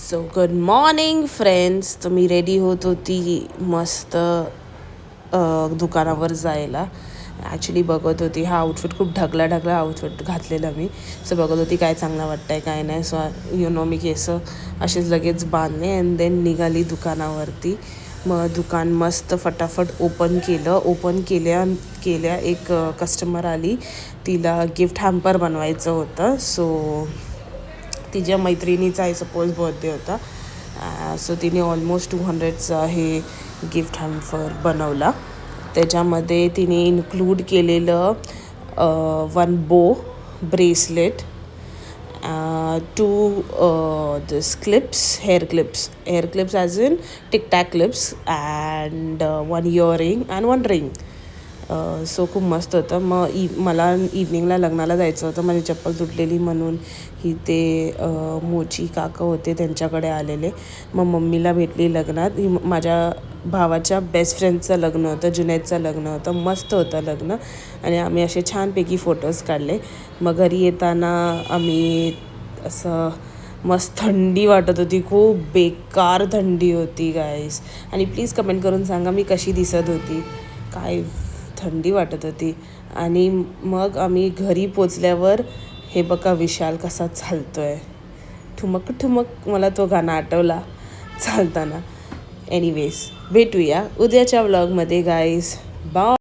So good morning friends. तर मी ready होत होती मस्त दुकानावर जायला. ॲक्च्युली बघत होती हा आउटफिट खूप ढगला आउटफिट घातलेला मी. सो बघत होती काय चांगला वाटतंय काय नाही. सो मी केस असेच लगेच बांधले अँड देन निघाली दुकानावरती. मग दुकान मस्त फटाफट ओपन केल्या एक कस्टमर आली. तिला गिफ्ट हॅम्पर बनवायचं होतं. सो तिच्या मैत्रिणीचा आय सपोज बर्थडे होता. सो तिने ऑलमोस्ट 200चा हे गिफ्ट हॅम्पर बनवला. त्याच्यामध्ये तिने इन्क्लूड केलेलं 1 bow bracelet, 2 this hair clips as in tic tac clips and 1 earring and 1 ring. So खूप मस्त होतं. मग मला इव्हनिंगला लग्नाला जायचं होतं. माझी चप्पल तुटलेली म्हणून ते मोची काका होते त्यांच्याकडे आलेले. मग मम्मीला भेटली लग्नात. माझ्या भावाच्या बेस्ट फ्रेंडचं लग्न होतं, जुनैदचं लग्न होतं. मस्त होतं लग्न आणि आम्ही असे छानपैकी फोटोज काढले. मग घरी येताना आम्ही असं मस्त थंडी वाटत होती, खूप बेकार थंडी होती गाईस. आणि प्लीज कमेंट करून सांगा मी कशी दिसत होती. काय थंडी वाटत होती. आणि मग आम्ही घरी पोचल्यावर हे बघा विशाल कसा चालतोय, ठुमक. मला तो गाणं आठवला चालताना. एनिवेज भेटूया उद्याच्या व्लॉगमध्ये गाईस. बाय.